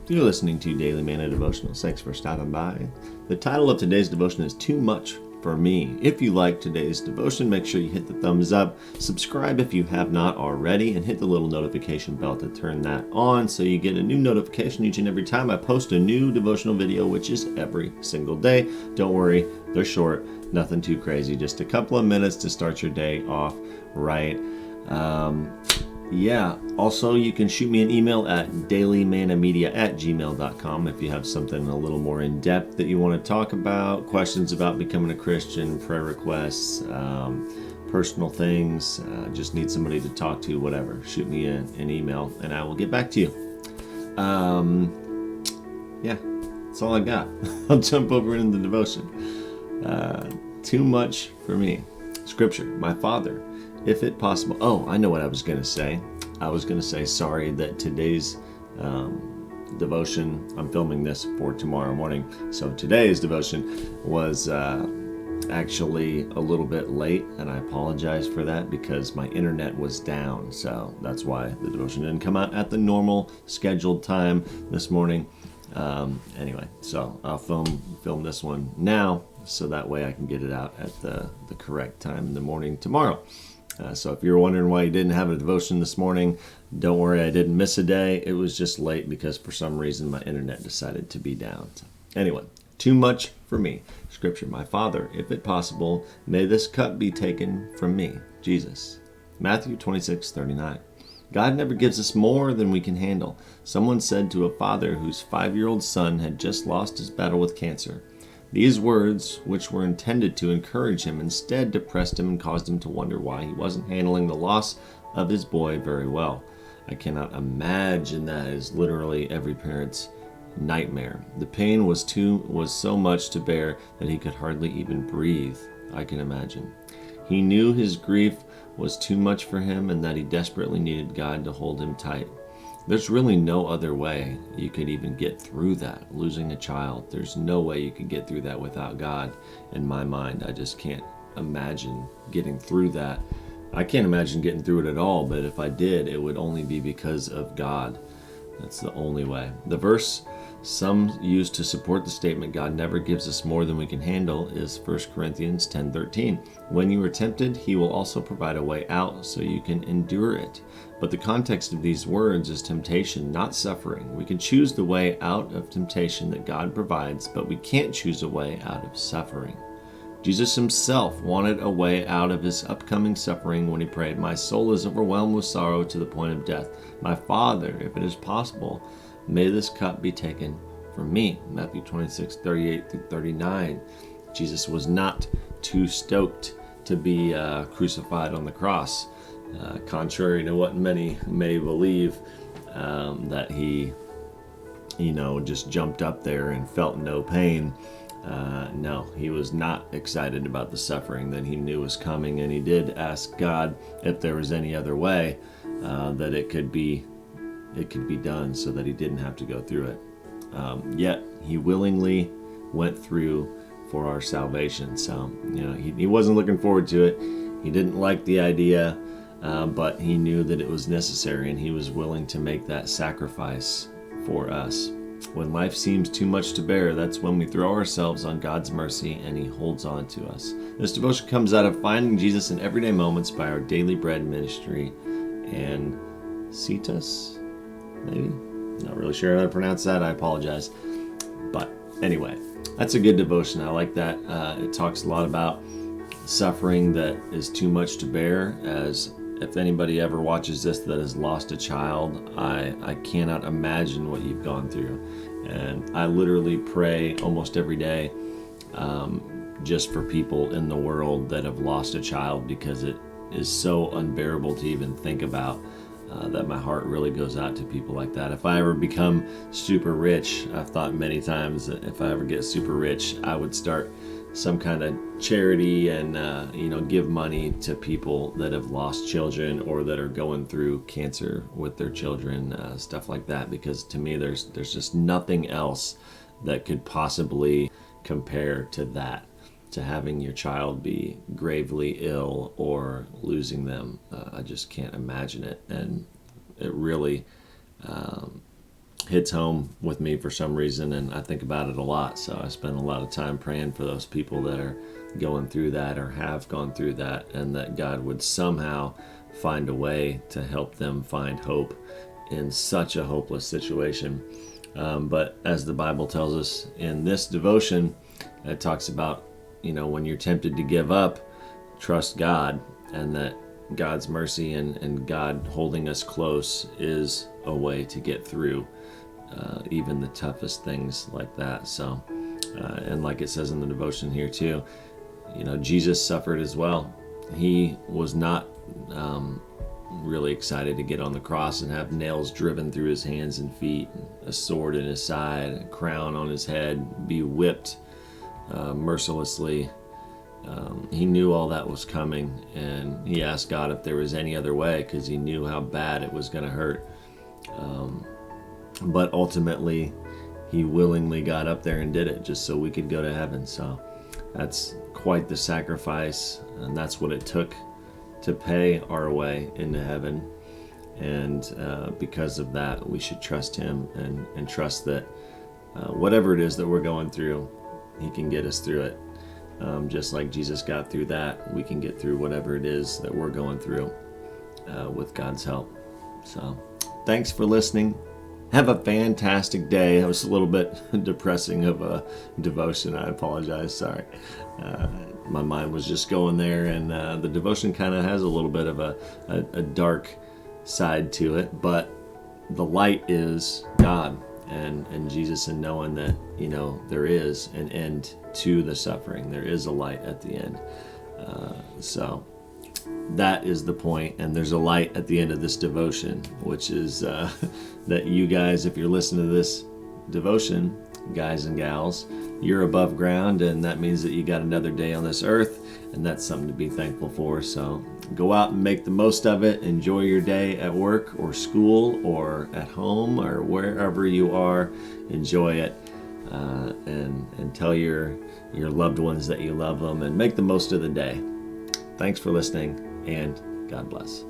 You're listening to Daily Manna Devotional. Thanks for stopping by. The title of today's devotion is Too Much for Me. If you like today's devotion, make sure you hit the thumbs up, subscribe if you have not already, and hit the little notification bell to turn that on so you get a new notification each and every time I post a new devotional video, which is every single day. Don't worry, they're short, nothing too crazy, just a couple of minutes to start your day off right. Also you can shoot me an email at dailymannamedia@gmail.com if you have something a little more in depth that you want to talk about, questions about becoming a Christian, prayer requests, personal things, just need somebody to talk to, whatever. Shoot me an email and I will get back to you. That's all I got. I'll jump over into the devotion. Too much for me. Scripture, my Father, if it possible. Oh, I know what I was going to say. I was going to say, sorry that today's devotion, I'm filming this for tomorrow morning. So today's devotion was actually a little bit late, and I apologize for that because my internet was down. So that's why the devotion didn't come out at the normal scheduled time this morning. Anyway, so I'll film this one now so that way I can get it out at the correct time in the morning tomorrow. So if you're wondering why you didn't have a devotion this morning, don't worry, I didn't miss a day. It was just late because for some reason my internet decided to be down. So anyway, too much for me. Scripture, my Father, if it possible, may this cup be taken from me. Jesus. Matthew 26:39. God never gives us more than we can handle. Someone said to a father whose 5-year-old son had just lost his battle with cancer. These words, which were intended to encourage him, instead depressed him and caused him to wonder why he wasn't handling the loss of his boy very well. I cannot imagine that is literally every parent's nightmare. The pain was so much to bear that he could hardly even breathe. I can imagine. He knew his grief was too much for him and that he desperately needed God to hold him tight. There's really no other way you could even get through that, losing a child. There's no way you could get through that without God. In my mind, I just can't imagine getting through that. I can't imagine getting through it at all, but if I did, it would only be because of God. That's the only way. The verse some use to support the statement God never gives us more than we can handle is 1 Corinthians 10:13. When you are tempted, he will also provide a way out so you can endure it. But the context of these words is temptation, not suffering. We can choose the way out of temptation that God provides, but we can't choose a way out of suffering. Jesus himself wanted a way out of his upcoming suffering when he prayed, "My soul is overwhelmed with sorrow to the point of death. My Father, if it is possible, may this cup be taken from me." Matthew 26:38-39. Jesus was not too stoked to be crucified on the cross. Contrary to what many may believe, that he, just jumped up there and felt no pain. No, he was not excited about the suffering that he knew was coming, and he did ask God if there was any other way that it could be done so that he didn't have to go through it. Yet he willingly went through for our salvation. So, he wasn't looking forward to it. He didn't like the idea, but he knew that it was necessary, and he was willing to make that sacrifice for us. When life seems too much to bear, that's when we throw ourselves on God's mercy and he holds on to us. This devotion comes out of Finding Jesus in Everyday Moments by our Daily Bread Ministry and Cetus, maybe? Not really sure how to pronounce that. I apologize. But anyway, that's a good devotion. I like that. It talks a lot about suffering that is too much to bear. As if anybody ever watches this that has lost a child, I cannot imagine what you've gone through. And I literally pray almost every day just for people in the world that have lost a child, because it is so unbearable to even think about. That my heart really goes out to people like that. If I ever become super rich, I've thought many times that if I ever get super rich, I would start some kind of charity and give money to people that have lost children or that are going through cancer with their children, stuff like that. Because to me, there's just nothing else that could possibly compare to that. To having your child be gravely ill or losing them. I just can't imagine it. And it really hits home with me for some reason, and I think about it a lot. So I spend a lot of time praying for those people that are going through that or have gone through that, and that God would somehow find a way to help them find hope in such a hopeless situation. But as the Bible tells us in this devotion, it talks about, when you're tempted to give up, trust God, and that God's mercy and God holding us close is a way to get through even the toughest things like that. So, and like it says in the devotion here too, Jesus suffered as well. He was not really excited to get on the cross and have nails driven through his hands and feet, a sword in his side, a crown on his head, be whipped mercilessly. He knew all that was coming, and he asked God if there was any other way, because he knew how bad it was going to hurt. But ultimately, he willingly got up there and did it just so we could go to heaven. So that's quite the sacrifice, and that's what it took to pay our way into heaven. And because of that, we should trust him and trust that whatever it is that we're going through, he can get us through it. Just like Jesus got through that, we can get through whatever it is that we're going through with God's help. So thanks for listening. Have a fantastic day. It was a little bit depressing of a devotion. I apologize. Sorry. My mind was just going there, and the devotion kind of has a little bit of a dark side to it, but the light is God and Jesus, and knowing that, there is an end to the suffering. There is a light at the end. So that is the point, and there's a light at the end of this devotion, which is that you guys, if you're listening to this devotion, guys and gals, you're above ground, and that means that you got another day on this earth, and that's something to be thankful for. So go out and make the most of it. Enjoy your day at work or school or at home or wherever you are. Enjoy it, and tell your loved ones that you love them, and make the most of the day. Thanks for listening, and God bless.